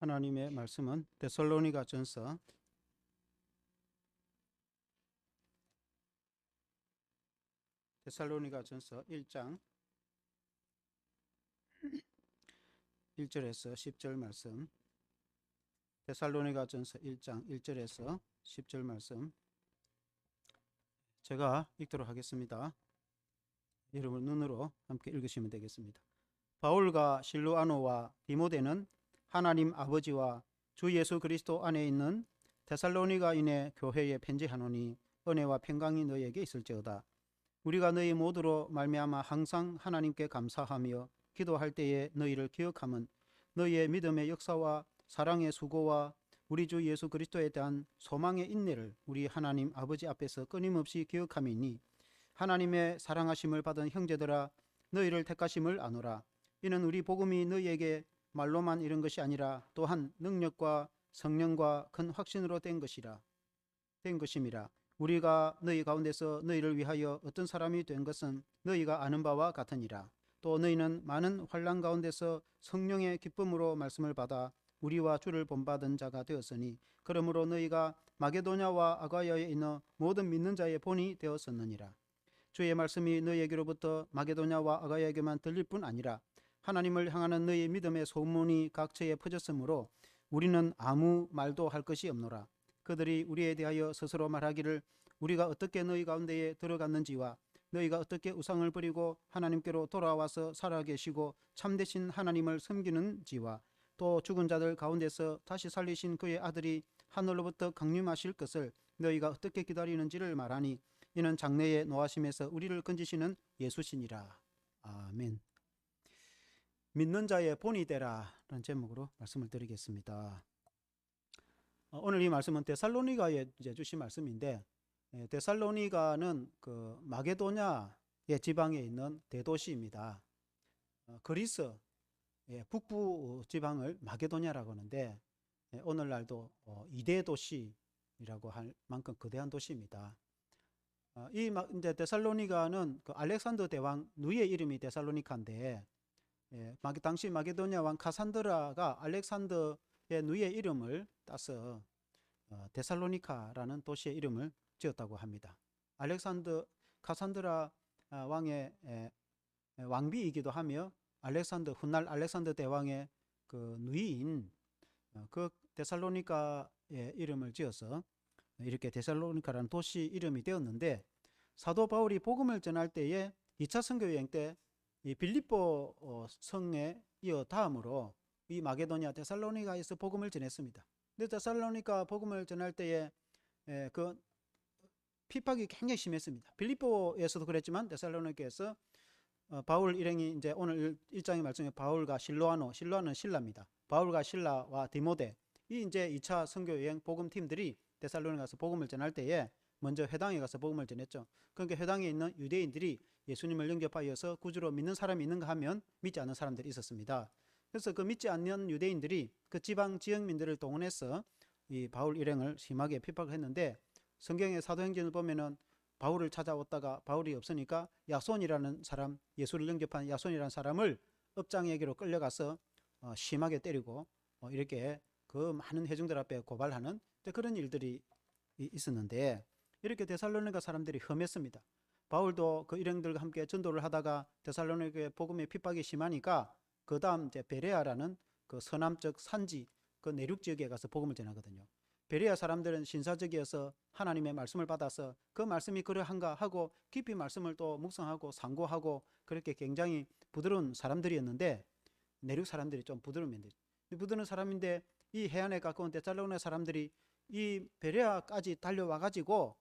하나님의 말씀은 데살로니가전서 1장 1절에서 10절 말씀, 데살로니가전서 1장 1절에서 10절 말씀 제가 읽도록 하겠습니다. 여러분 눈으로 함께 읽으시면 되겠습니다. 바울과 실루아노와 디모데는 하나님 아버지와 주 예수 그리스도 안에 있는 데살로니가인의 교회에 편지하노니 은혜와 평강이 너희에게 있을지어다. 우리가 너희 모두로 말미암아 항상 하나님께 감사하며 기도할 때에 너희를 기억함은 너희의 믿음의 역사와 사랑의 수고와 우리 주 예수 그리스도에 대한 소망의 인내를 우리 하나님 아버지 앞에서 끊임없이 기억함이니 하나님의 사랑하심을 받은 형제들아 너희를 택하심을 아노라. 이는 우리 복음이 너희에게 말로만 이른 것이 아니라 또한 능력과 성령과 큰 확신으로 된 것임이라. 우리가 너희 가운데서 너희를 위하여 어떤 사람이 된 것은 너희가 아는 바와 같으니라. 또 너희는 많은 환난 가운데서 성령의 기쁨으로 말씀을 받아 우리와 주를 본받은 자가 되었으니 그러므로 너희가 마게도냐와 아가야에 있는 모든 믿는 자의 본이 되었었느니라. 주의 말씀이 너희에게로부터 마게도냐와 아가야에게만 들릴 뿐 아니라 하나님을 향하는 너희 믿음의 소문이 각처에 퍼졌으므로 우리는 아무 말도 할 것이 없노라. 그들이 우리에 대하여 스스로 말하기를 우리가 어떻게 너희 가운데에 들어갔는지와 너희가 어떻게 우상을 버리고 하나님께로 돌아와서 살아계시고 참되신 하나님을 섬기는지와 또 죽은 자들 가운데서 다시 살리신 그의 아들이 하늘로부터 강림하실 것을 너희가 어떻게 기다리는지를 말하니 이는 장래의 노하심에서 우리를 건지시는 예수시니라. 아멘. 믿는 자의 본이 되라 라는 제목으로 말씀을 드리겠습니다. 오늘 이 말씀은 데살로니가에 주신 말씀인데, 데살로니가는 그 마게도냐의 지방에 있는 대도시입니다. 그리스 북부 지방을 마게도냐라고 하는데 오늘날도 2대 도시라고 할 만큼 거대한 도시입니다. 이제 데살로니가는 그 알렉산더 대왕 누이의 이름이 데살로니카인데 당시 마게도냐 왕 카산드라가 알렉산더의 누이의 이름을 따서 데살로니카라는 도시의 이름을 지었다고 합니다. 카산드라 왕의 왕비이기도 하며 훗날 알렉산더 대왕의 그 누이인 그 데살로니카의 이름을 지어서 이렇게 데살로니카라는 도시 이름이 되었는데, 사도 바울이 복음을 전할 때에 2차 선교 여행 때 이 빌립보 성에 이어 다음으로 이 마게도냐 데살로니가에서 복음을 전했습니다. 근데 데살로니가 복음을 전할 때에 그 핍박이 굉장히 심했습니다. 빌립보에서도 그랬지만 데살로니가에서 바울 일행이 이제 오늘 1장의 말씀에 바울과 실로아노는 신라입니다. 바울과 신라와 디모데 이 이제 2차 선교 여행 복음 팀들이 데살로니가 가서 복음을 전할 때에 먼저 회당에 가서 복음을 전했죠. 그러니까 회당에 있는 유대인들이 예수님을 영접하여서 구주로 믿는 사람이 있는가 하면 믿지 않는 사람들이 있었습니다. 그래서 그 믿지 않는 유대인들이 그 지방 지역민들을 동원해서 이 바울 일행을 심하게 핍박을 했는데, 성경의 사도행전을 보면은 바울을 찾아왔다가 바울이 없으니까 야손이라는 사람, 예수를 영접한 야손이라는 사람을 업장에게로 끌려가서 심하게 때리고 이렇게 그 많은 회중들 앞에 고발하는 그런 일들이 있었는데, 이렇게 데살로니가 사람들이 험했습니다. 바울도 그 일행들과 함께 전도를 하다가 데살로니가의 복음의 핍박이 심하니까 그 다음 이제 베레아라는 그 서남쪽 산지 그 내륙 지역에 가서 복음을 전하거든요. 베레아 사람들은 신사적이어서 하나님의 말씀을 받아서 그 말씀이 그러한가 하고 깊이 말씀을 또 묵상하고 상고하고 그렇게 굉장히 부드러운 사람들이었는데, 내륙 사람들이 좀 부드러운 사람인데 이 해안에 가까운 데살로니가 사람들이 이 베레아까지 달려와 가지고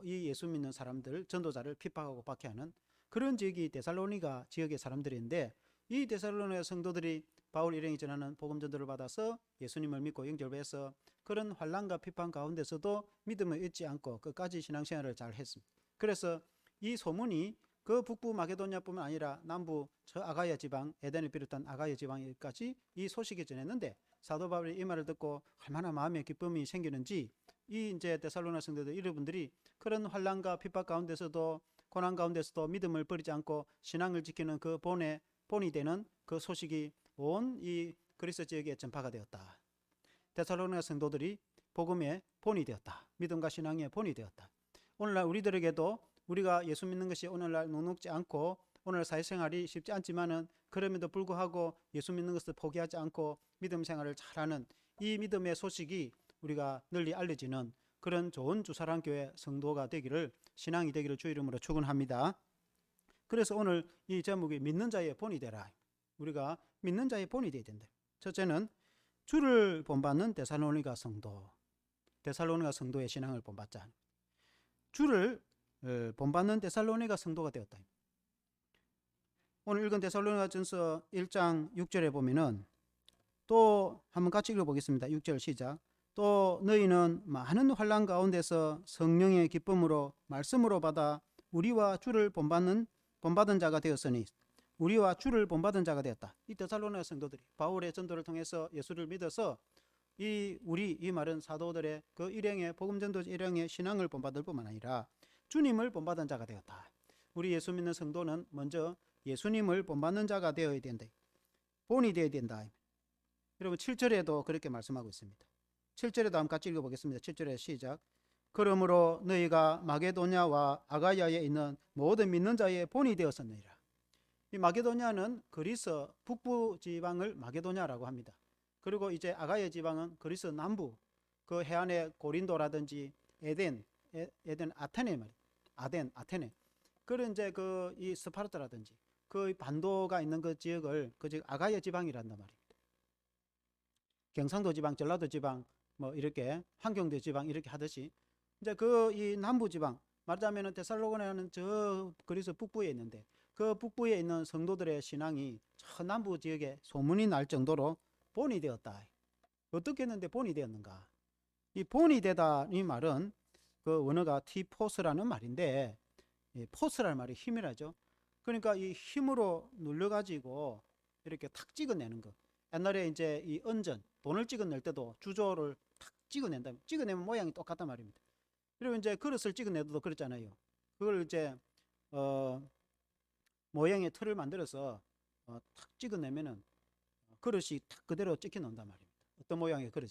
이 예수 믿는 사람들 전도자를 핍박하고 박해하는 그런 지역이 데살로니가 지역의 사람들인데, 이 데살로니가 성도들이 바울 일행이 전하는 복음 전도를 받아서 예수님을 믿고 영접을 해서 그런 환난과 핍박 가운데서도 믿음을 잊지 않고 끝까지 신앙생활을 잘 했습니다. 그래서 이 소문이 그 북부 마게도냐뿐만 아니라 남부 저 아가야 지방, 에덴을 비롯한 아가야 지방까지 이 소식이 전했는데, 사도 바울이 이 말을 듣고 얼마나 마음의 기쁨이 생기는지 이 이제 데살로니가 성도들 여러분들이 그런 환난과 핍박 가운데서도 고난 가운데서도 믿음을 버리지 않고 신앙을 지키는 그 본이 되는 그 소식이 온 이 그리스 지역에 전파가 되었다. 데살로니가 성도들이 복음의 본이 되었다. 믿음과 신앙의 본이 되었다. 오늘날 우리들에게도 우리가 예수 믿는 것이 오늘날 녹록지 않고 오늘 사회생활이 쉽지 않지만은 그럼에도 불구하고 예수 믿는 것을 포기하지 않고 믿음 생활을 잘하는 이 믿음의 소식이 우리가 널리 알려지는 그런 좋은 주사랑교회 성도가 되기를, 신앙이 되기를 주 이름으로 축원합니다. 그래서 오늘 이 제목이 믿는 자의 본이 되라. 우리가 믿는 자의 본이 되어야 된다. 첫째는 주를 본받는 데살로니가 성도, 데살로니가 성도의 신앙을 본받자. 주를 본받는 데살로니가 성도가 되었다. 오늘 읽은 데살로니가전서 1장 6절에 보면은 또 한번 같이 읽어보겠습니다. 6절 시작. 또 너희는 많은 환난 가운데서 성령의 기쁨으로 말씀으로 받아 우리와 주를 본받은 자가 되었으니, 우리와 주를 본받은 자가 되었다. 이 데살로니가 성도들이 바울의 전도를 통해서 예수를 믿어서 이 말은 사도들의 그 일행의 복음 전도 일행의 신앙을 본받을 뿐만 아니라 주님을 본받은 자가 되었다. 우리 예수 믿는 성도는 먼저 예수님을 본받는 자가 되어야 된다. 본이 되어야 된다. 여러분 7절에도 그렇게 말씀하고 있습니다. 7절에도 한번 같이 읽어보겠습니다. 7절에 시작. 그러므로 너희가 마게도냐와 아가야에 있는 모든 믿는 자의 본이 되었었느니라. 이 마게도냐는 그리스 북부 지방을 마게도냐라고 합니다. 그리고 이제 아가야 지방은 그리스 남부, 그 해안의 고린도라든지 에덴 아테네 말이에요. 아테네. 그런 이제 그 이 스파르타라든지 그 반도가 있는 그 지역을 그 즉 아가야 지방이란단 말입니다. 경상도 지방, 전라도 지방, 뭐 이렇게 한경대 지방 이렇게 하듯이 이제 그 이 남부 지방 말하자면은 데살로니가는 저 그리스 북부에 있는데 그 북부에 있는 성도들의 신앙이 저 남부 지역에 소문이 날 정도로 본이 되었다. 어떻게 했는데 본이 되었는가? 이 본이 되다 이 말은 그 원어가 티포스라는 말인데, 포스라는 말이 힘이라죠. 그러니까 이 힘으로 눌러가지고 이렇게 탁 찍어내는 거. 옛날에 이제 이 은전 돈을 찍어낼 때도 주조를 탁 찍어낸다. 찍어내면 모양이 똑같단 말입니다. 그리고 이제 그릇을 찍어내도 그렇잖아요. 그걸 이제 모양의 틀을 만들어서 탁 찍어내면은 그릇이 탁 그대로 찍혀 놓는단 말입니다. 어떤 모양의 그릇.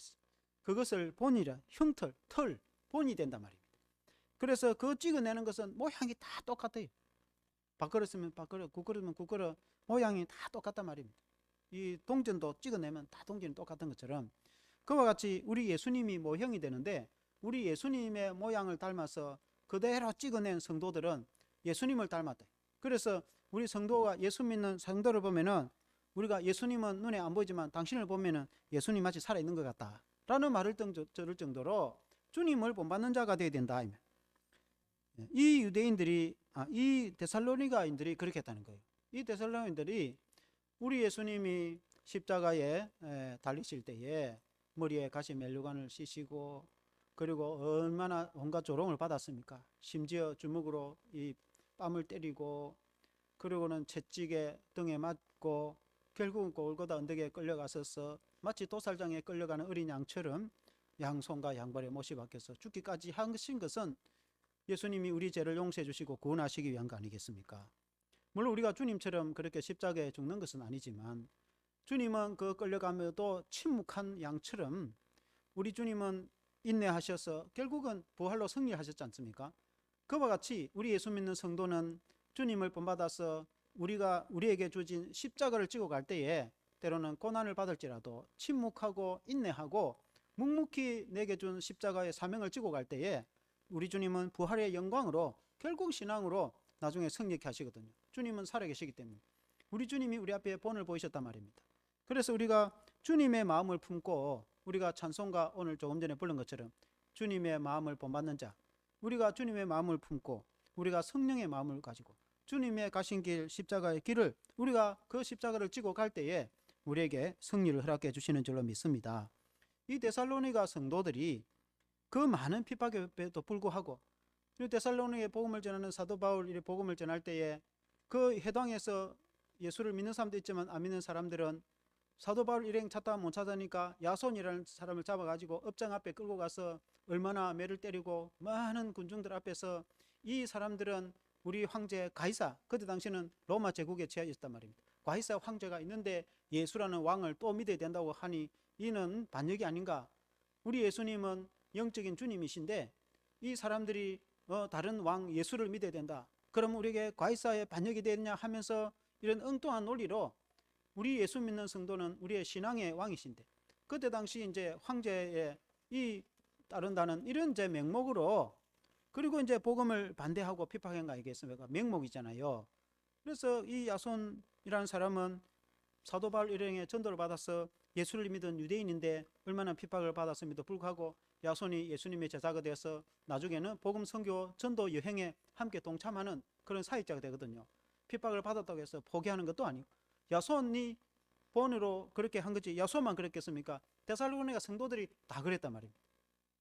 그것을 본이라 흉틀, 털, 본이 된단 말입니다. 그래서 그 찍어내는 것은 모양이 다 똑같아요. 밥그릇이면 밥그릇, 국그릇이면 국그릇, 모양이 다 똑같단 말입니다. 이 동전도 찍어내면 다 동전이 똑같은 것처럼 그와 같이 우리 예수님이 모형이 되는데 우리 예수님의 모양을 닮아서 그대로 찍어낸 성도들은 예수님을 닮았다. 그래서 우리 성도가 예수 믿는 성도를 보면은 우리가 예수님은 눈에 안 보이지만 당신을 보면은 예수님 마치 살아있는 것 같다 라는 말을 들을 정도로 주님을 본받는 자가 되어야 된다. 이 유대인들이 이 데살로니가인들이 그렇게 했다는 거예요. 이 데살로니가인들이 우리 예수님이 십자가에 달리실 때에 머리에 가시 멜류관을 씌시고 그리고 얼마나 온갖 조롱을 받았습니까? 심지어 주먹으로 이 뺨을 때리고 그리고는 채찍에 등에 맞고 결국은 골고다 언덕에 끌려가서서 마치 도살장에 끌려가는 어린 양처럼 양손과 양발에 못이 박혀서 죽기까지 하신 것은 예수님이 우리 죄를 용서해 주시고 구원하시기 위한 거 아니겠습니까? 물론 우리가 주님처럼 그렇게 십자가에 죽는 것은 아니지만 주님은 그 끌려가며도 침묵한 양처럼 우리 주님은 인내하셔서 결국은 부활로 승리하셨지 않습니까? 그와 같이 우리 예수 믿는 성도는 주님을 본받아서 우리에게 주어진 십자가를 지고 갈 때에 때로는 고난을 받을지라도 침묵하고 인내하고 묵묵히 내게 준 십자가의 사명을 지고 갈 때에 우리 주님은 부활의 영광으로 결국 신앙으로 나중에 승리케 하시거든요. 주님은 살아계시기 때문에 우리 주님이 우리 앞에 본을 보이셨단 말입니다. 그래서 우리가 주님의 마음을 품고 우리가 찬송가 오늘 조금 전에 부른 것처럼 주님의 마음을 본받는 자, 우리가 주님의 마음을 품고 우리가 성령의 마음을 가지고 주님의 가신 길 십자가의 길을 우리가 그 십자가를 지고 갈 때에 우리에게 승리를 허락해 주시는 줄로 믿습니다. 이 데살로니가 성도들이 그 많은 핍박에도 불구하고 데살로니가에 복음을 전하는 사도 바울이 복음을 전할 때에 그 해당에서 예수를 믿는 사람도 있지만 안 믿는 사람들은 사도 바울 일행 찾다 못 찾으니까 야손이라는 사람을 잡아가지고 업장 앞에 끌고 가서 얼마나 매를 때리고 많은 군중들 앞에서 이 사람들은 우리 황제 가이사, 그때 당시는 로마 제국에 처해 있었단 말입니다. 가이사 황제가 있는데 예수라는 왕을 또 믿어야 된다고 하니 이는 반역이 아닌가? 우리 예수님은 영적인 주님이신데 이 사람들이 다른 왕 예수를 믿어야 된다. 그럼 우리에게 과이사의 반역이 되느냐 하면서 이런 엉뚱한 논리로 우리 예수 믿는 성도는 우리의 신앙의 왕이신데 그때 당시 이제 황제에 이 따른다는 이런 제 명목으로 그리고 이제 복음을 반대하고 비판한 거 아니겠습니까? 명목이잖아요. 그래서 이 야손이라는 사람은 사도 바울 일행의 전도를 받아서 예수를 믿은 유대인인데 얼마나 핍박을 받았음에도 불구하고 야손이 예수님의 제자가 되어서 나중에는 복음 선교 전도 여행에 함께 동참하는 그런 사역자가 되거든요. 핍박을 받았다고 해서 포기하는 것도 아니고 야손이 본으로 그렇게 한 거지 야손만 그랬겠습니까? 데살로니가 성도들이 다 그랬단 말입니다.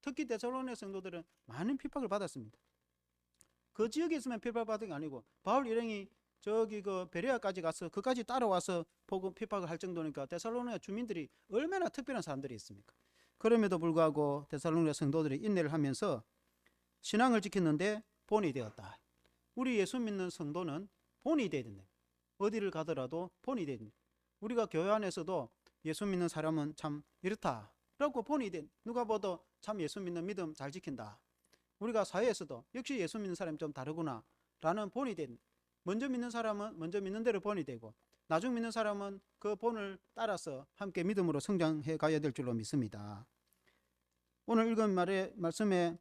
특히 데살로니가 성도들은 많은 핍박을 받았습니다. 그 지역에 있으면 핍박받은 게 아니고 바울 일행이 저기 그 베레아까지 가서 그까지 따라와서 복음 핍박을 할 정도니까 데살로니가 주민들이 얼마나 특별한 사람들이 있습니까? 그럼에도 불구하고 데살로니가 성도들이 인내를 하면서 신앙을 지켰는데 본이 되었다. 우리 예수 믿는 성도는 본이 되어야 된다. 어디를 가더라도 본이 되어야 된다. 우리가 교회 안에서도 예수 믿는 사람은 참 이렇다 라고 본이 된 누가 봐도 참 예수 믿는 믿음 잘 지킨다. 우리가 사회에서도 역시 예수 믿는 사람이 좀 다르구나 라는 본이 된 먼저 믿는 사람은 먼저 믿는 대로 본이 되고 나중 믿는 사람은 그 본을 따라서 함께 믿음으로 성장해 가야 될 줄로 믿습니다. 오늘 읽은 말씀에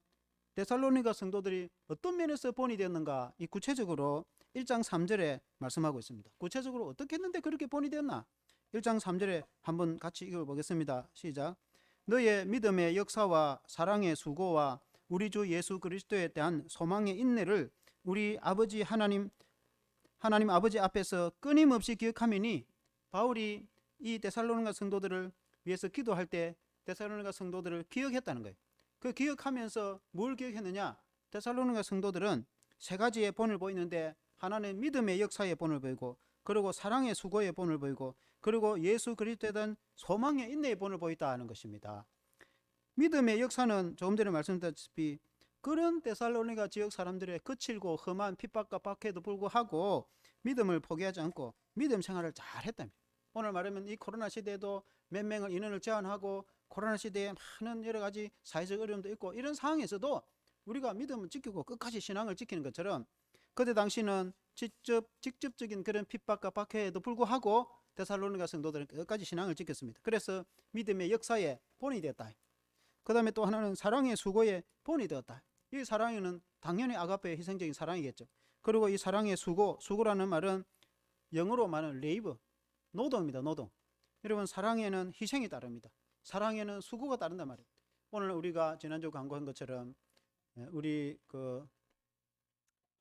데살로니가 성도들이 어떤 면에서 본이 되었는가 이 구체적으로 1장 3절에 말씀하고 있습니다. 구체적으로 어떻게 했는데 그렇게 본이 되었나? 1장 3절에 한번 같이 읽어보겠습니다. 시작. 너의 믿음의 역사와 사랑의 수고와 우리 주 예수 그리스도에 대한 소망의 인내를 우리 아버지 하나님 아버지 앞에서 끊임없이 기억하미니 바울이 이 데살로니가 성도들을 위해서 기도할 때 데살로니가 성도들을 기억했다는 거예요. 그 기억하면서 뭘 기억했느냐? 데살로니가 성도들은 세 가지의 본을 보이는데 하나는 믿음의 역사의 본을 보이고 그리고 사랑의 수고의 본을 보이고 그리고 예수 그리스도에 대한 소망의 인내의 본을 보였다는 것입니다. 믿음의 역사는 조금 전에 말씀드렸다시피 그런 데살로니가 지역 사람들의 거칠고 험한 핍박과 박해에도 불구하고 믿음을 포기하지 않고 믿음 생활을 잘 했답니다. 오늘 말하면 이 코로나 시대에도 몇 명을 인원을 제한하고 코로나 시대에 많은 여러 가지 사회적 어려움도 있고 이런 상황에서도 우리가 믿음을 지키고 끝까지 신앙을 지키는 것처럼 그때 당시는 직접적인 그런 핍박과 박해에도 불구하고 데살로니가 성도들은 끝까지 신앙을 지켰습니다. 그래서 믿음의 역사에 본이 되었다. 그 다음에 또 하나는 사랑의 수고에 본이 되었다. 이 사랑에는 당연히 아가페의 희생적인 사랑이겠죠. 그리고 이 사랑의 수고라는 말은 영어로 말하는 레이버, 노동입니다. 노동. 여러분 사랑에는 희생이 따릅니다. 사랑에는 수고가 따른단 말입니다. 오늘 우리가 지난주 광고한 것처럼 우리 그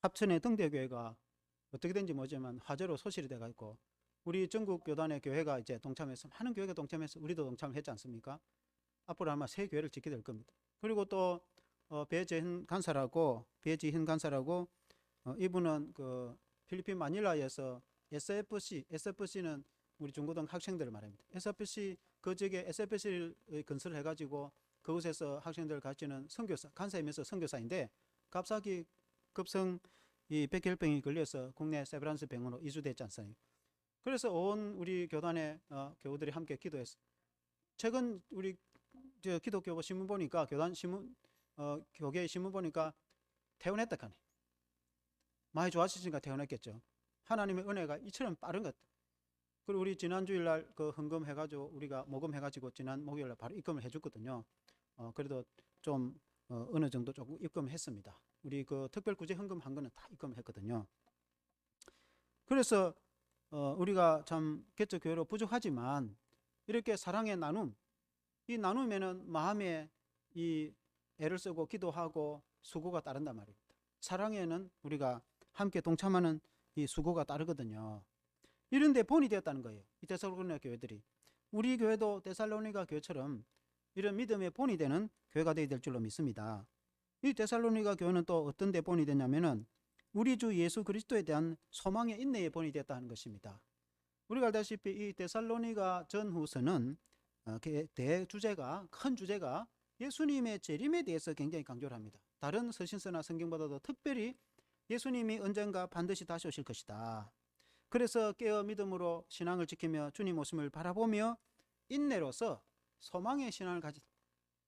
합천의 등대교회가 어떻게 된지 모르지만 화재로 소실이 돼가 있고 우리 전국 교단의 교회가 이제 동참해서 많은 교회가 동참해서 우리도 동참을 했지 않습니까? 앞으로 아마 새 교회를 짓게 될 겁니다. 그리고 또 배지현 간사라고 이분은 그 필리핀 마닐라에서 SFC는 우리 중고등 학생들을 말합니다. SFC 그 지역에 SFC를 건설해가지고 그곳에서 학생들을 가르치는 선교사, 간사이면서 선교사인데 갑자기 급성 이 백혈병이 걸려서 국내 세브란스 병원으로 이주됐지 않습니까? 그래서 온 우리 교단의 교우들이 함께 기도했어. 최근 우리 기독교 신문 보니까 교단 신문 교계 신문 보니까 퇴원했다 카네. 많이 좋아지니까 퇴원했겠죠. 하나님의 은혜가 이처럼 빠른 것. 그리고 우리 지난 주일날 그 헌금해가지고 우리가 모금해가지고 지난 목요일날 바로 입금을 해줬거든요. 그래도 좀 어느 정도 조금 입금했습니다. 우리 그 특별구제 헌금 한 거는 다 입금했거든요. 그래서 우리가 참 개척교회로 부족하지만 이렇게 사랑의 나눔, 이 나눔에는 마음에 이 애를 쓰고 기도하고 수고가 따른단 말입니다. 사랑에는 우리가 함께 동참하는 이 수고가 따르거든요. 이런데 본이 되었다는 거예요. 이 데살로니가 교회들이. 우리 교회도 데살로니가 교회처럼 이런 믿음의 본이 되는 교회가 되어야 될 줄로 믿습니다. 이 데살로니가 교회는 또 어떤 데 본이 되냐면은 우리 주 예수 그리스도에 대한 소망의 인내의 본이 되었다는 것입니다. 우리가 알다시피 이 데살로니가 전후서는 대주제가 큰 주제가 예수님의 재림에 대해서 굉장히 강조를 합니다. 다른 서신서나 성경보다도 특별히 예수님이 언젠가 반드시 다시 오실 것이다. 그래서 깨어 믿음으로 신앙을 지키며 주님 오심을 바라보며 인내로서 소망의 신앙을 가지.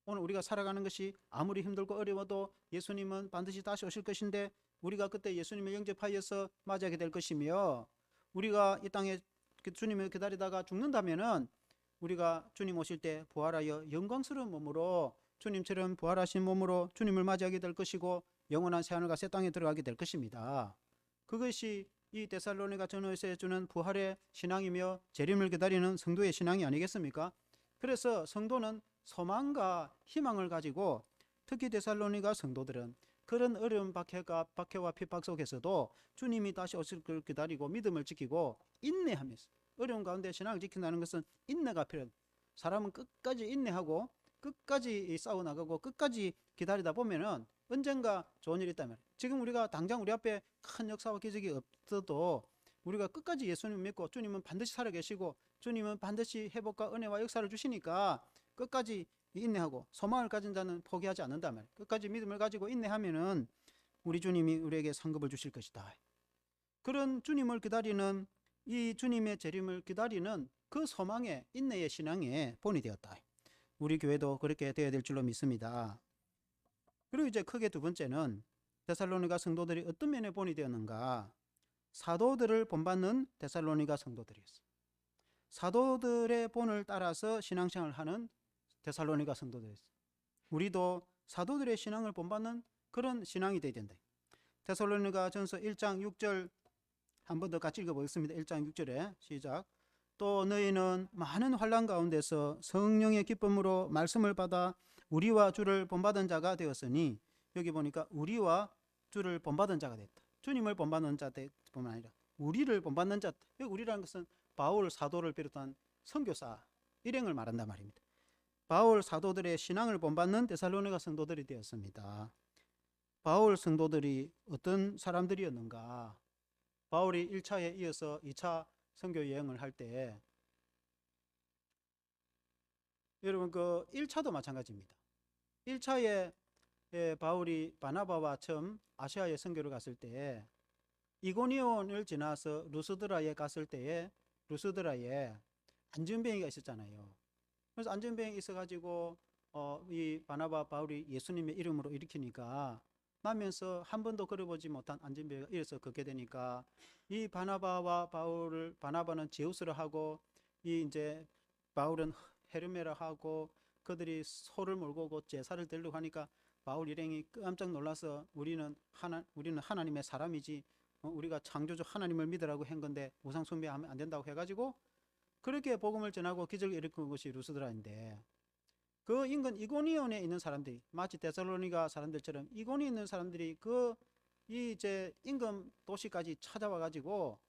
오늘 우리가 살아가는 것이 아무리 힘들고 어려워도 예수님은 반드시 다시 오실 것인데 우리가 그때 예수님을 영접하여서 맞이하게 될 것이며, 우리가 이 땅에 주님을 기다리다가 죽는다면은 우리가 주님 오실 때 부활하여 영광스러운 몸으로, 주님처럼 부활하신 몸으로 주님을 맞이하게 될 것이고 영원한 새하늘과 새 땅에 들어가게 될 것입니다. 그것이 이 데살로니가 전후에서 주는 부활의 신앙이며 재림을 기다리는 성도의 신앙이 아니겠습니까? 그래서 성도는 소망과 희망을 가지고, 특히 데살로니가 성도들은 그런 어려운 박해와 핍박 속에서도 주님이 다시 오실 걸 기다리고 믿음을 지키고 인내하면서, 어려운 가운데 신앙을 지킨다는 것은 인내가 필요합니다. 사람은 끝까지 인내하고 끝까지 싸워나가고 끝까지 기다리다 보면은 언젠가 좋은 일이 있다면, 지금 우리가 당장 우리 앞에 큰 역사와 기적이 없어도 우리가 끝까지 예수님 믿고 주님은 반드시 살아계시고 주님은 반드시 회복과 은혜와 역사를 주시니까 끝까지 인내하고 소망을 가진 자는 포기하지 않는다 말. 끝까지 믿음을 가지고 인내하면은 우리 주님이 우리에게 상급을 주실 것이다. 그런 주님을 기다리는, 이 주님의 재림을 기다리는 그 소망의 인내의 신앙에 본이 되었다. 우리 교회도 그렇게 되어야 될 줄로 믿습니다. 그리고 이제 크게 두 번째는 데살로니가 성도들이 어떤 면에 본이 되었는가? 사도들을 본받는 데살로니가 성도들이었어요. 사도들의 본을 따라서 신앙생활을 하는 데살로니가 성도들이었어요. 우리도 사도들의 신앙을 본받는 그런 신앙이 되어야 된다. 데살로니가 전서 1장 6절 한 번 더 같이 읽어보겠습니다. 1장 6절에 시작. 또 너희는 많은 환난 가운데서 성령의 기쁨으로 말씀을 받아 우리와 주를 본받은 자가 되었으니, 여기 보니까 우리와 주를 본받은 자가 됐다. 주님을 본받는 자뿐만 아니라 우리를 본받는 자. 여기 우리라는 것은 바울 사도를 비롯한 선교사 일행을 말한단 말입니다. 바울 사도들의 신앙을 본받는 데살로니가 성도들이 되었습니다. 바울 성도들이 어떤 사람들이었는가? 바울이 1차에 이어서 2차 선교 여행을 할 때, 여러분 그 1차도 마찬가지입니다. 1차에 바울이 바나바와 처음 아시아에 선교를 갔을 때 이고니온을 지나서 루스드라에 갔을 때에 루스드라에 안전병이가 있었잖아요. 그래서 안전병이 있어가지고 이 바나바 바울이 예수님의 이름으로 일으키니까 나면서 한 번도 걸어보지 못한 안전병이가 이어서 걷게 되니까 이 바나바와 바울을, 바나바는 제우스를 하고 이 이제 바울은 헤르메라 하고 그들이 소를 몰고 오고 제사를 드리려고 하니까 바울 일행이 깜짝 놀라서 우리는 하나님의 사람이지 우리가 창조주 하나님을 믿으라고 한 건데 우상 숭배하면 안 된다고 해가지고 그렇게 복음을 전하고 기적을 일으킨 것이 루스드라인데, 그 인근 이고니온에 있는 사람들이 마치 데살로니가 사람들처럼 이고니에 있는 사람들이 이제 인근 도시까지 찾아와 가지고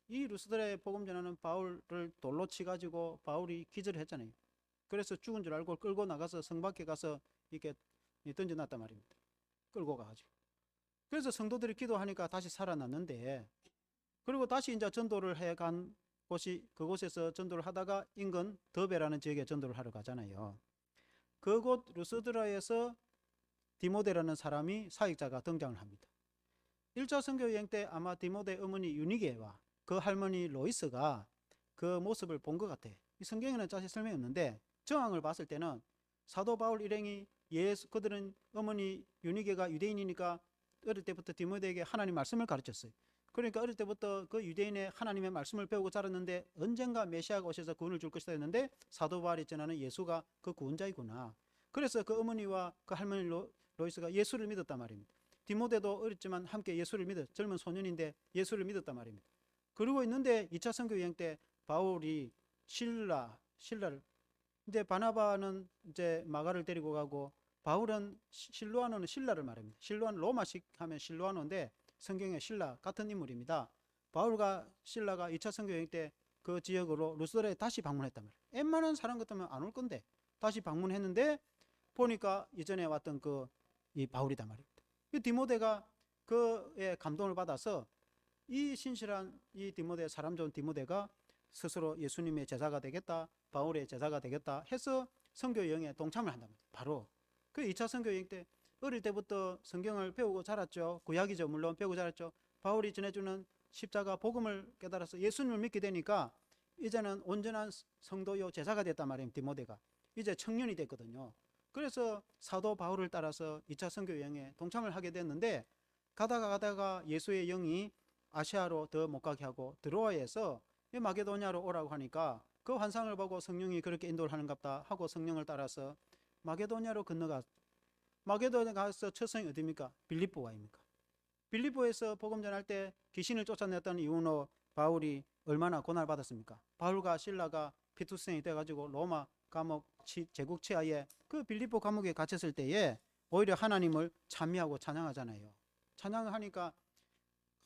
이 루스드라의 복음 전하는 바울을 돌로 치 가지고 바울이 기절을 했잖아요. 그래서 죽은 줄 알고 끌고 나가서 성 밖에 가서 이렇게 던져놨단 말입니다. 끌고 가가지고. 그래서 성도들이 기도하니까 다시 살아났는데, 그리고 다시 이제 전도를 해간 곳이, 그곳에서 전도를 하다가 인근 더베라는 지역에 전도를 하러 가잖아요. 그곳 루스드라에서 디모데라는 사람이 사역자가 등장을 합니다. 1차 선교 여행 때 아마 디모데 어머니 유니게와 그 할머니 로이스가 그 모습을 본 것 같아. 이 성경에는 자세히 설명이 없는데 정황을 봤을 때는 사도 바울 일행이 그들은 어머니 유니게가 유대인이니까 어릴 때부터 디모데에게 하나님 말씀을 가르쳤어요. 그러니까 어릴 때부터 그 유대인의 하나님의 말씀을 배우고 자랐는데 언젠가 메시아가 오셔서 구원을 줄 것이다 했는데 사도 바울이 전하는 예수가 그 구원자이구나. 그래서 그 어머니와 그 할머니 로이스가 예수를 믿었단 말입니다. 디모데도 어렸지만 함께 예수를 믿었, 젊은 소년인데 예수를 믿었단 말입니다. 그러고 있는데 2차 선교 여행 때 바울이 신라를, 이제 바나바는 이제 마가를 데리고 가고 바울은 실로아노는 신라를 말합니다. 실로아는 로마식 하면 실로아노인데 성경의 신라 같은 인물입니다. 바울과 신라가 2차 선교 여행 때 그 지역으로 루스드라에 다시 방문했단 말이에요. 웬만한 사람 같으면 안 올 건데 다시 방문했는데 보니까 이전에 왔던 이 바울이단 말입니다. 이 디모데가 그의 감동을 받아서 이 신실한 이 디모데, 사람 좋은 디모데가 스스로 예수님의 제자가 되겠다, 바울의 제자가 되겠다 해서 선교 여행에 동참을 한단 말이에요. 바로 그 2차 선교 여행 때 어릴 때부터 성경을 배우고 자랐죠. 구약이죠. 물론 배우고 자랐죠. 바울이 전해주는 십자가 복음을 깨달아서 예수님을 믿게 되니까 이제는 온전한 성도요 제자가 됐단 말이에요. 디모데가. 이제 청년이 됐거든요. 그래서 사도 바울을 따라서 2차 선교 여행에 동참을 하게 됐는데, 가다가 예수의 영이 아시아로 더 못 가게 하고 드로아에서 마게도냐로 오라고 하니까 그 환상을 보고 성령이 그렇게 인도를 하는갑다 하고 성령을 따라서 마게도냐로 건너가. 마게도냐 가서 첫 성이 어디입니까? 빌립보가입니까? 빌립보에서 복음 전할 때 귀신을 쫓아냈던 이후로 바울이 얼마나 고난을 받았습니까? 바울과 실라가 피투성이 돼가지고 로마 감옥 제국 치하에 그 빌립보 감옥에 갇혔을 때에 오히려 하나님을 찬미하고 찬양하잖아요. 찬양을 하니까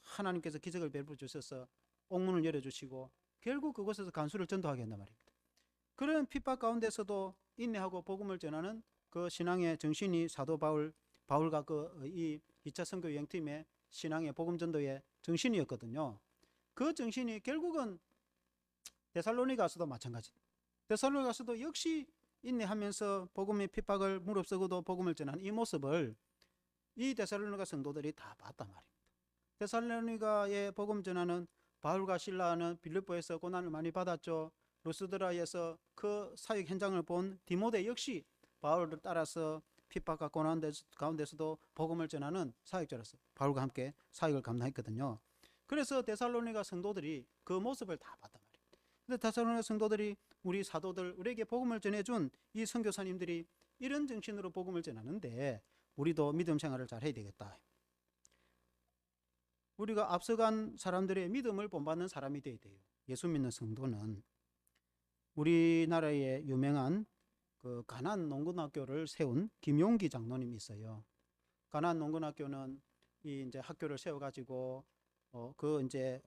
하나님께서 기적을 베풀어 주셔서 옥문을 열어주시고 결국 그곳에서 간수를 전도하게 한단 말입니다. 그런 핍박 가운데서도 인내하고 복음을 전하는 그 신앙의 정신이 사도 바울과 이 2차 선교 여행팀의 신앙의 복음 전도의 정신이었거든요. 그 정신이 결국은 데살로니가서도 마찬가지. 데살로니가서도 역시 인내하면서 복음의 핍박을 무릅쓰고도 복음을 전하는 이 모습을 이 데살로니가 성도들이 다 봤단 말입니다. 데살로니가의 복음 전하는 바울과 실라는 빌립보에서 고난을 많이 받았죠. 루스드라에서 그 사역 현장을 본 디모데 역시 바울을 따라서 핍박과 고난 가운데서도 복음을 전하는 사역자로서 바울과 함께 사역을 감당했거든요. 그래서 데살로니가 성도들이 그 모습을 다 봤단 말이에요. 근데 데살로니가 성도들이 우리 사도들, 우리에게 복음을 전해준 이 선교사님들이 이런 정신으로 복음을 전하는데 우리도 믿음 생활을 잘 해야 되겠다. 우리가 앞서간 사람들의 믿음을 본받는 사람이 되어야 돼요. 예수 믿는 성도는 우리나라의 유명한 그 가난 농군학교를 세운 김용기 장로님이 있어요. 가난 농군학교는 이 이제 학교를 세워가지고 그 이제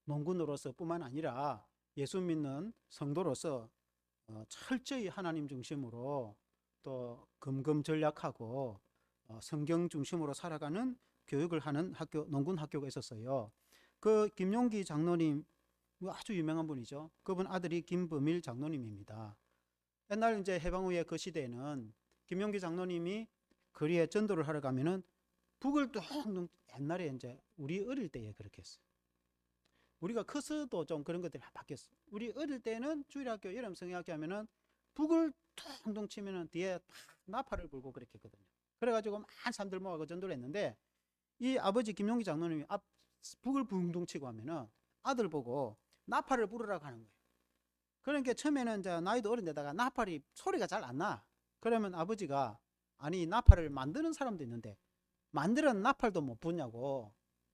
농군으로서뿐만 아니라 예수 믿는 성도로서 철저히 하나님 중심으로 또 금금전략하고 성경 중심으로 살아가는 교육을 하는 학교, 농군 학교가 있었어요. 그 김용기 장로님 아주 유명한 분이죠. 그분 아들이 김범일 장로님입니다. 옛날 이제 해방 후에 그 시대에는 김용기 장로님이 거리에 전도를 하러 가면은 북을 뚱뚱 옛날에 이제 우리 어릴 때에 그렇게 했어요. 우리가 커서도 좀 그런 것들이 바뀌었어요. 우리 어릴 때는 주일학교, 여름 성경학교 하면은 북을 퉁퉁 치면은 뒤에 나팔을 불고 그렇게 했거든요. 그래가지고 많은 사람들 모아서 전도를 했는데 이 아버지 김용기 장로님이 북을 붕둥 치고 하면은 아들 보고 나팔을 부르라고 하는 거예요. 그러니까 처음에는 이제 나이도 어린데다가 나팔이 소리가 잘 안 나. 그러면 아버지가 아니 나팔을 만드는 사람도 있는데 만드는 나팔도 못 부냐고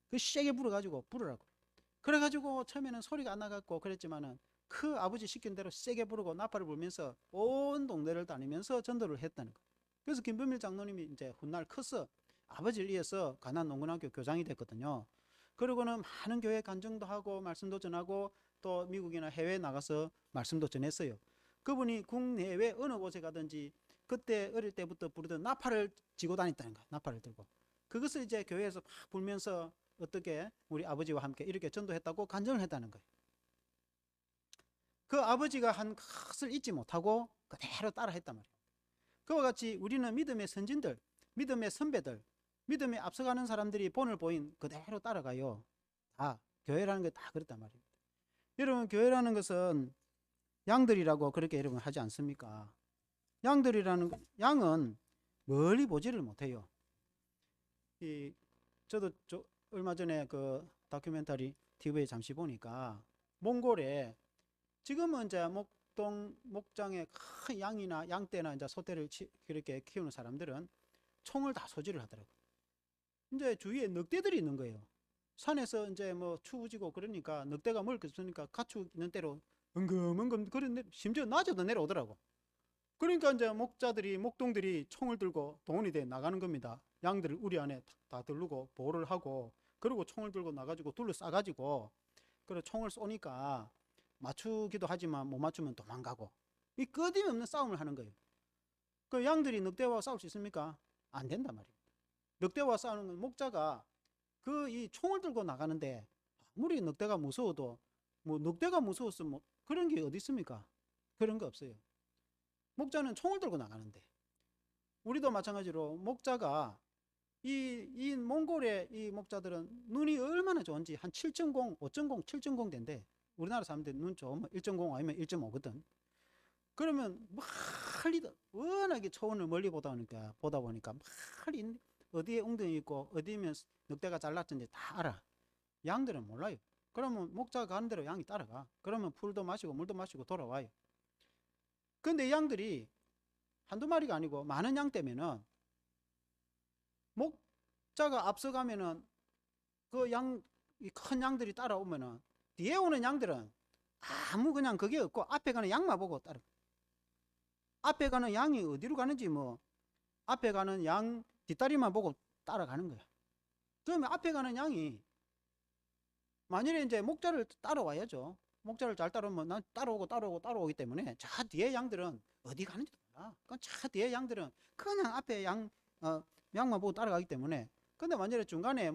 그 세게 불어가지고 부르라고. 그래가지고 처음에는 소리가 안 나갖고 그랬지만은 그 아버지 시킨 대로 세게 부르고 나팔을 불면서 온 동네를 다니면서 전도를 했다는 거예요. 그래서 김범일 장로님이 이제 훗날 커서 아버지를 이어서 가난 농군학교 교장이 됐거든요. 그리고는 많은 교회 간증도 하고 말씀도 전하고 또 미국이나 해외에 나가서 말씀도 전했어요. 그분이 국내외 어느 곳에 가든지 그때 어릴 때부터 부르던 나팔을 쥐고 다녔다는 거예요. 나팔을 들고. 그것을 이제 교회에서 막 불면서 어떻게 우리 아버지와 함께 이렇게 전도했다고 간증을 했다는 거예요. 그 아버지가 한 것을 잊지 못하고 그대로 따라 했단 말이에요. 그와 같이 우리는 믿음의 선진들, 믿음의 선배들, 믿음에 앞서가는 사람들이 본을 보인 그대로 따라가요. 다 교회라는 게 다 그렇단 말이에요. 여러분 교회라는 것은 양들이라고 그렇게 여러분 하지 않습니까? 양은 멀리 보지를 못해요. 저도 얼마 전에 그 다큐멘터리 TV에 잠시 보니까 몽골에 지금은 이제 목장에 큰 양이나 양떼나 이제 소떼를 그렇게 키우는 사람들은 총을 다 소지를 하더라고요. 이제 주위에 늑대들이 있는 거예요. 산에서 이제 뭐 추워지고 그러니까 늑대가 먹을 게 없으니까 가축 있는 대로 은금은금 그런데 심지어 낮에도 내려오더라고. 그러니까 이제 목동들이 총을 들고 동원이 돼 나가는 겁니다. 양들을 우리 안에 다 들르고 보호를 하고 그리고 총을 들고 나가지고 둘러싸가지고 그리고 총을 쏘니까 맞추기도 하지만 못 맞추면 도망가고 이 끊임없는 싸움을 하는 거예요. 그 양들이 늑대와 싸울 수 있습니까? 안 된단 말이에요. 늑대와 싸우는 건 목자가 이 총을 들고 나가는데 아무리 늑대가 무서워도 뭐 늑대가 무서웠으면 뭐 그런 게 어디 있습니까? 그런 거 없어요. 목자는 총을 들고 나가는데 우리도 마찬가지로 목자가 이 몽골의 이 목자들은 눈이 얼마나 좋은지 한 7.0, 5.0, 7.0 된대. 우리나라 사람들 눈 좋으면 1.0 아니면 1.5거든. 그러면 멀리 워낙에 초원을 멀리 보다 보니까 멀리 어디에 웅덩이 있고 어디면 늑대가 잘랐든지 다 알아. 양들은 몰라요. 그러면 목자가 가는 대로 양이 따라가. 그러면 풀도 마시고 물도 마시고 돌아와요. 근데 양들이 한두 마리가 아니고 많은 양 때문에는 목자가 앞서가면은 그 큰 양들이 따라오면은 뒤에 오는 양들은 아무 그냥 그게 없고 앞에 가는 양만 보고 따라. 앞에 가는 양이 어디로 가는지 뭐 앞에 가는 양 뒷다리만 보고 따라가는 거야. 그러면 앞에 가는 양이 만일에 이제 목자를 따라와야죠. 목자를 잘 따라오면 난 따라오기 때문에 저 뒤에 양들은 어디 가는지도 몰라. 저 뒤에 양들은 그냥 앞에 양만 보고 따라가기 때문에. 근데 만약에 중간에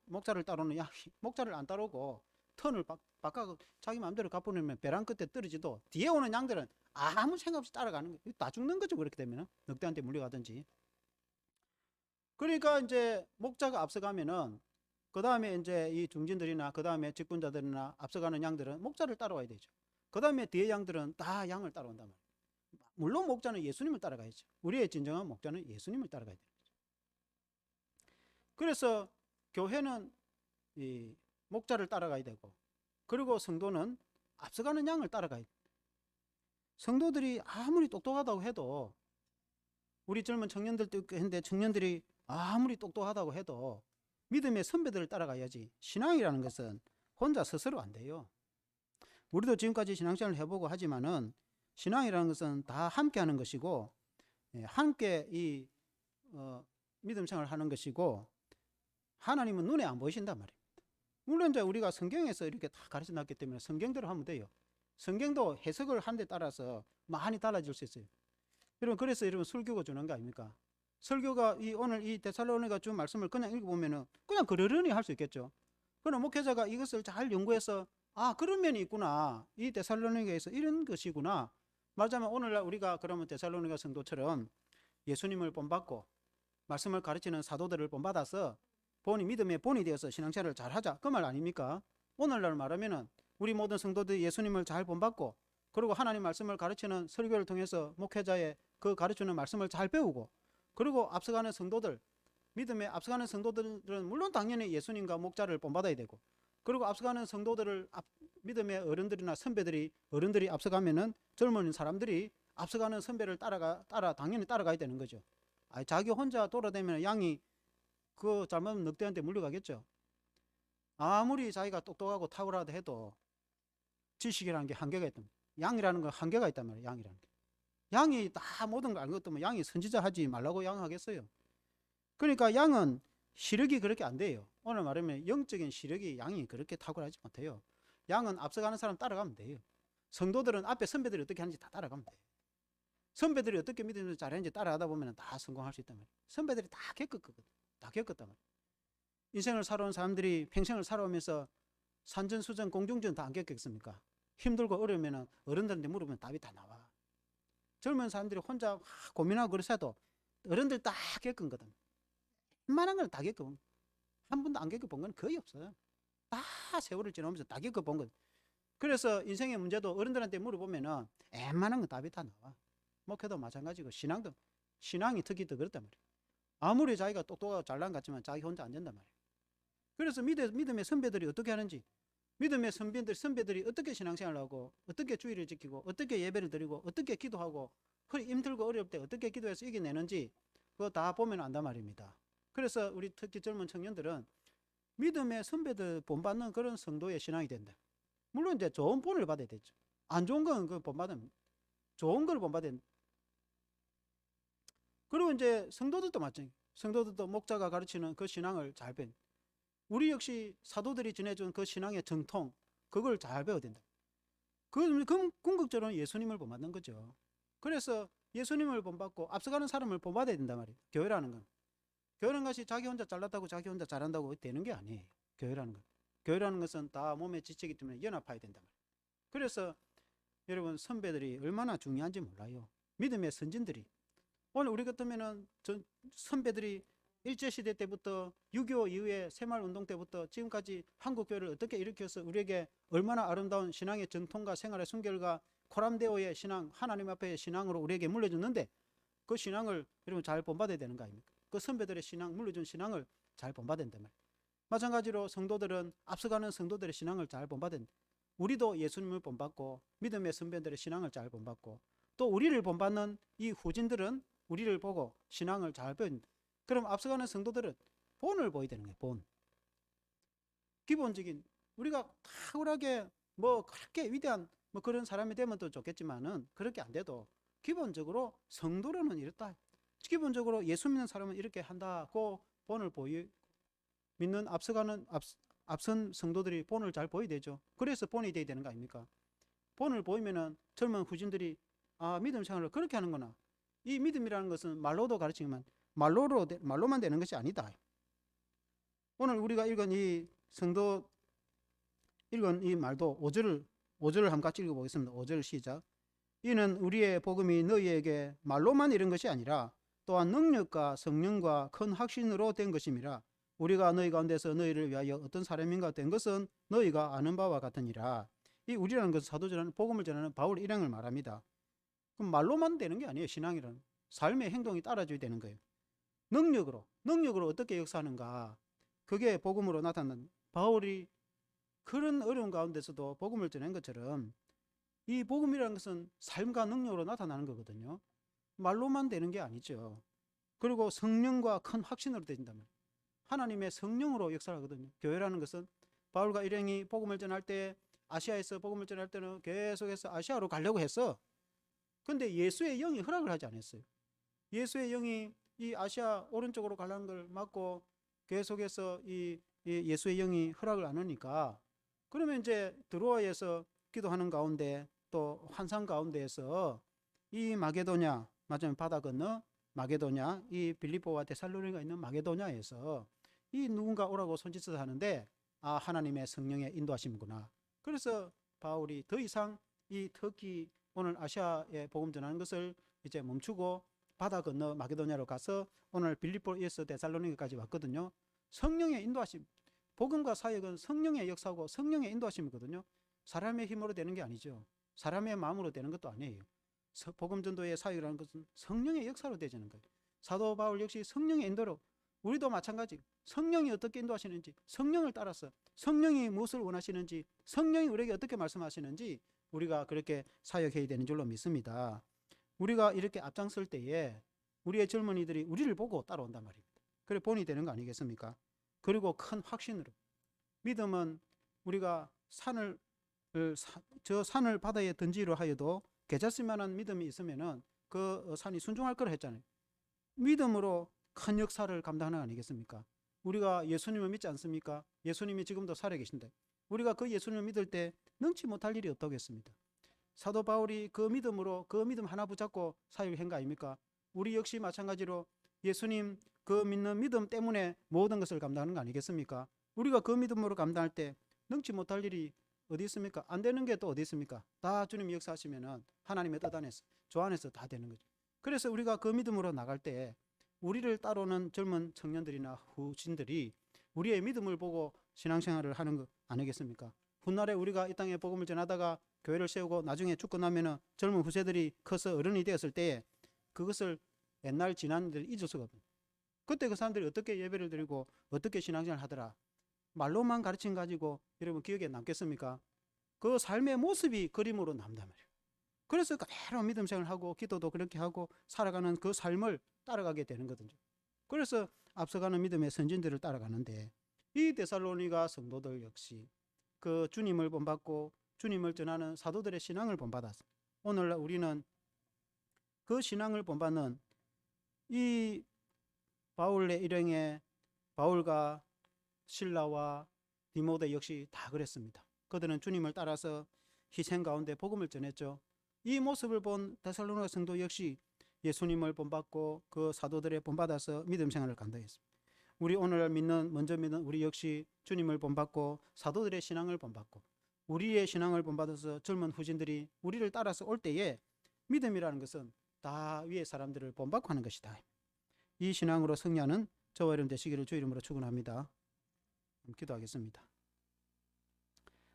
목자를 따라오는 양이 목자를 안 따라오고 턴을 바꿔 자기 마음대로 가보내면 벼랑 끝에 떨어지도 뒤에 오는 양들은 아무 생각 없이 따라가는 거예요. 다 죽는 거죠. 그렇게 되면 늑대한테 물려가든지. 그러니까 이제 목자가 앞서가면은 그 다음에 이제 이 중진들이나 그 다음에 직분자들이나 앞서가는 양들은 목자를 따라와야 되죠. 그 다음에 뒤에 양들은 다 양을 따라온단 말이에요. 물론 목자는 예수님을 따라가야죠. 우리의 진정한 목자는 예수님을 따라가야 돼요. 그래서 교회는 이 목자를 따라가야 되고, 그리고 성도는 앞서가는 양을 따라가야 돼요. 성도들이 아무리 똑똑하다고 해도, 우리 젊은 청년들도 했는데 청년들이 아무리 똑똑하다고 해도 믿음의 선배들을 따라가야지. 신앙이라는 것은 혼자 스스로 안 돼요. 우리도 지금까지 신앙생활을 해보고 하지만은 신앙이라는 것은 다 함께 하는 것이고, 함께 이 믿음 생활을 하는 것이고, 하나님은 눈에 안 보이신단 말입니다. 물론 이제 우리가 성경에서 이렇게 다 가르쳐 놨기 때문에 성경대로 하면 돼요. 성경도 해석을 한 데 따라서 많이 달라질 수 있어요. 여러분, 그래서 여러분 설교가 주는 거 아닙니까? 설교가 오늘 이 데살로니가 준 말씀을 그냥 읽어보면은 그냥 그러려니 할 수 있겠죠. 그러나 목회자가 이것을 잘 연구해서 그런 면이 있구나. 이 데살로니가에서 이런 것이구나. 말하자면 오늘날 우리가 그러면 데살로니가 성도처럼 예수님을 본받고 말씀을 가르치는 사도들을 본받아서 본이 믿음의 본이 되어서 신앙생활을 잘 하자. 그 말 아닙니까? 오늘날 말하면은 우리 모든 성도들이 예수님을 잘 본받고, 그리고 하나님 말씀을 가르치는 설교를 통해서 목회자의 그 가르치는 말씀을 잘 배우고, 그리고 앞서가는 성도들, 믿음에 앞서가는 성도들은 물론 당연히 예수님과 목자를 본받아야 되고, 그리고 앞서가는 성도들을 믿음의 어른들이 앞서가면은 젊은 사람들이 앞서가는 선배를 당연히 따라가야 되는 거죠. 자기 혼자 돌아다니면 양이 잘못하면 늑대한테 물려가겠죠. 아무리 자기가 똑똑하고 탁월하다 해도 지식이라는 게 한계가 있단 말이에요. 양이라는 건 한계가 있단 말이에요. 양이라는 게. 양이 다 모든 걸 알고 있다면 양이 선지자 하지 말라고 양하겠어요. 그러니까 양은 시력이 그렇게 안 돼요. 오늘 말하면 영적인 시력이 양이 그렇게 탁월하지 못해요. 양은 앞서가는 사람 따라가면 돼요. 성도들은 앞에 선배들이 어떻게 하는지 다 따라가면 돼요. 선배들이 어떻게 믿음을 잘하는지 따라가다 보면 다 성공할 수 있단 말이에요. 선배들이 다 겪었거든. 다 겪었단 말이에요. 인생을 살아온 사람들이 평생을 살아오면서 산전수전 공중전 다 안 겪겠습니까? 힘들고 어려우면 어른들한테 물으면 답이 다 나와. 젊은 사람들이 혼자 고민하고 그러셔도 어른들 다 겪은 거든. 웬만한 걸 다 겪어본, 한 번도 안 겪어본 건 거의 없어요. 다 세월을 지나면서 다 겪어본 거. 그래서 인생의 문제도 어른들한테 물어보면은 웬만한 건 답이 다 나와. 목회도 마찬가지고 신앙이 특히 더 그렇단 말이에요. 아무리 자기가 똑똑하고 잘난 것 같지만 자기 혼자 안 된단 말이에요. 그래서 믿음의 선배들이 어떻게 하는지, 믿음의 선배들이 어떻게 신앙생활을 하고, 어떻게 주의를 지키고, 어떻게 예배를 드리고, 어떻게 기도하고, 힘들고 어려울 때 어떻게 기도해서 이겨내는지 그거 다 보면 안단 말입니다. 그래서 우리 특히 젊은 청년들은 믿음의 선배들 본받는 그런 성도의 신앙이 된다. 물론 이제 좋은 본을 받아야 되죠. 안 좋은 건 그 본받으면 좋은 걸 본받아야 된다. 그리고 이제 성도들도 마찬가지. 성도들도 목자가 가르치는 그 신앙을 잘 배워. 우리 역시 사도들이 전해준 그 신앙의 정통, 그걸 잘 배워야 된다. 그럼 궁극적으로 예수님을 본받는 거죠. 그래서 예수님을 본받고 앞서가는 사람을 본받아야 된단 말이에요. 교회라는 건. 교회라는 것이 자기 혼자 잘났다고 자기 혼자 잘한다고 되는 게 아니에요. 교회라는 건. 교회라는 것은 다 몸의 지체이기 때문에 연합해야 된단 말이에요. 그래서 여러분, 선배들이 얼마나 중요한지 몰라요. 믿음의 선진들이. 오늘 우리 같으면은 선배들이 일제시대 때부터 6.25 이후에 새마을운동 때부터 지금까지 한국교회를 어떻게 일으켜서 우리에게 얼마나 아름다운 신앙의 전통과 생활의 순결과 코람데오의 신앙, 하나님 앞에 신앙으로 우리에게 물려줬는데 그 신앙을 여러분 잘 본받아야 되는 거 아닙니까? 그 선배들의 신앙, 물려준 신앙을 잘 본받아야 된단 말이에요. 마찬가지로 성도들은 앞서가는 성도들의 신앙을 잘 본받아야 된다. 우리도 예수님을 본받고 믿음의 선배들의 신앙을 잘 본받고 또 우리를 본받는 이 후진들은 우리를 보고 신앙을 잘 배운다. 그럼 앞서가는 성도들은 본을 보여야 되는 거예요. 본. 기본적인 우리가 탁월하게 뭐 그렇게 위대한 뭐 그런 사람이 되면 또 좋겠지만은 그렇게 안 돼도 기본적으로 성도로는 이렇다. 기본적으로 예수 믿는 사람은 이렇게 한다고 본을 믿는 앞선 성도들이 본을 잘 보여야 되죠. 그래서 본이 돼야 되는 거 아닙니까? 본을 보이면은 젊은 후진들이 아, 믿음 생활을 그렇게 하는구나. 이 믿음이라는 것은 말로도 가르치지만 말로만 되는 것이 아니다. 오늘 우리가 읽은 이 성도 읽은 이 말도 5절을 한번 같이 읽어보겠습니다. 5절 시작. 이는 우리의 복음이 너희에게 말로만 이른 것이 아니라 또한 능력과 성령과 큰 확신으로 된 것임이라. 우리가 너희 가운데서 너희를 위하여 어떤 사람인가 된 것은 너희가 아는 바와 같으니라. 이 우리라는 것은 사도 전하는 복음을 전하는 바울 일행을 말합니다. 그럼 말로만 되는 게 아니에요. 신앙이란 삶의 행동이 따라줘야 되는 거예요. 능력으로 어떻게 역사하는가. 그게 복음으로 나타난 바울이 그런 어려운 가운데서도 복음을 전한 것처럼 이 복음이라는 것은 삶과 능력으로 나타나는 거거든요. 말로만 되는 게 아니죠. 그리고 성령과 큰 확신으로 되진다면 하나님의 성령으로 역사를 하거든요. 교회라는 것은 바울과 일행이 복음을 전할 때 아시아에서 복음을 전할 때는 계속해서 아시아로 가려고 했어. 근데 예수의 영이 허락을 하지 않았어요. 예수의 영이 이 아시아 오른쪽으로 가려는 걸 막고 계속해서 이 예수의 영이 허락을 안 하니까 그러면 이제 드로아에서 기도하는 가운데 또 환상 가운데에서 이 마게도냐, 맞으면 바다 건너 마게도냐, 이 빌립보와 데살로니가 있는 마게도냐에서 이 누군가 오라고 손짓을 하는데 아, 하나님의 성령의 인도하심이구나. 그래서 바울이 더 이상 이 터키 오늘 아시아에 복음 전하는 것을 이제 멈추고 바다 건너 마게도냐로 가서 오늘 빌립보에서 데살로니가까지 왔거든요. 성령의 인도하심. 복음과 사역은 성령의 역사고 성령의 인도하심이거든요. 사람의 힘으로 되는 게 아니죠. 사람의 마음으로 되는 것도 아니에요. 복음 전도의 사역이라는 것은 성령의 역사로 되지는 거예요. 사도 바울 역시 성령의 인도로 우리도 마찬가지. 성령이 어떻게 인도하시는지 성령을 따라서 성령이 무엇을 원하시는지 성령이 우리에게 어떻게 말씀하시는지 우리가 그렇게 사역해야 되는 줄로 믿습니다. 우리가 이렇게 앞장설 때에 우리의 젊은이들이 우리를 보고 따라온단 말입니다. 그래 본이 되는 거 아니겠습니까? 그리고 큰 확신으로 믿음은 우리가 저 산을 바다에 던지려 하여도 괜찮을 만한 믿음이 있으면은 그 산이 순종할 거라 했잖아요. 믿음으로 큰 역사를 감당하는 거 아니겠습니까? 우리가 예수님을 믿지 않습니까? 예수님이 지금도 살아 계신데 우리가 그 예수님을 믿을 때 능치 못할 일이 없다겠습니다. 사도 바울이 그 믿음으로 그 믿음 하나 붙잡고 사역을 한 거 아닙니까? 우리 역시 마찬가지로 예수님 그 믿는 믿음 때문에 모든 것을 감당하는 거 아니겠습니까? 우리가 그 믿음으로 감당할 때 능치 못할 일이 어디 있습니까? 안 되는 게 또 어디 있습니까? 다 주님 역사하시면은 하나님의 뜻 안에서 주 안에서 다 되는 거죠. 그래서 우리가 그 믿음으로 나갈 때 우리를 따르는 젊은 청년들이나 후진들이 우리의 믿음을 보고 신앙생활을 하는 거 아니겠습니까? 훗날에 우리가 이 땅에 복음을 전하다가 교회를 세우고 나중에 죽고 나면은 젊은 후세들이 커서 어른이 되었을 때 그것을 옛날 지난 일을 잊을 수가 없어요. 그때 그 사람들이 어떻게 예배를 드리고 어떻게 신앙생활을 하더라. 말로만 가르침 가지고 여러분 기억에 남겠습니까? 그 삶의 모습이 그림으로 남단 말이에요. 그래서 그대로 믿음 생활을 하고 기도도 그렇게 하고 살아가는 그 삶을 따라가게 되는 거거든요. 그래서 앞서가는 믿음의 선진들을 따라가는데 이 데살로니가 성도들 역시 그 주님을 본받고 주님을 전하는 사도들의 신앙을 본받았습니다. 오늘날 우리는 그 신앙을 본받는 이 바울의 일행의 바울과 실라와 디모데 역시 다 그랬습니다. 그들은 주님을 따라서 희생 가운데 복음을 전했죠. 이 모습을 본 데살로니가 성도 역시 예수님을 본받고 그 사도들의 본받아서 믿음 생활을 감당했습니다. 우리 오늘 먼저 믿는 우리 역시 주님을 본받고 사도들의 신앙을 본받고 우리의 신앙을 본받아서 젊은 후진들이 우리를 따라서 올 때에 믿음이라는 것은 다 위의 사람들을 본받고 하는 것이다. 이 신앙으로 승리하는 저와 여러분 되시기를 주 이름으로 축원합니다. 기도하겠습니다.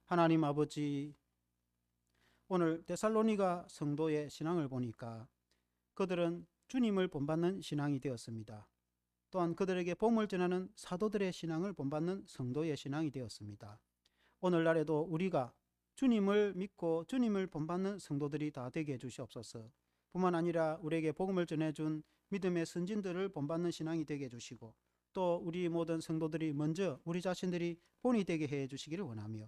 하나님 아버지, 오늘 데살로니가 성도의 신앙을 보니까 그들은 주님을 본받는 신앙이 되었습니다. 또한 그들에게 복음을 전하는 사도들의 신앙을 본받는 성도의 신앙이 되었습니다. 오늘날에도 우리가 주님을 믿고 주님을 본받는 성도들이 다 되게 해주시옵소서. 뿐만 아니라 우리에게 복음을 전해준 믿음의 선진들을 본받는 신앙이 되게 해주시고, 또 우리 모든 성도들이 먼저 우리 자신들이 본이 되게 해주시기를 원하며,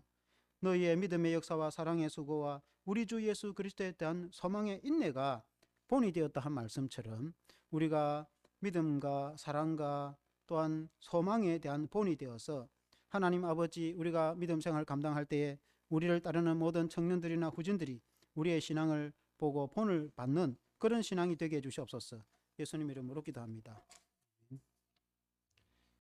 너희의 믿음의 역사와 사랑의 수고와 우리 주 예수 그리스도에 대한 소망의 인내가 본이 되었다 한 말씀처럼, 우리가 믿음과 사랑과 또한 소망에 대한 본이 되어서 하나님 아버지, 우리가 믿음 생활 감당할 때에 우리를 따르는 모든 청년들이나 후진들이 우리의 신앙을 보고 본을 받는 그런 신앙이 되게 해주시옵소서. 예수님 이름으로 기도합니다.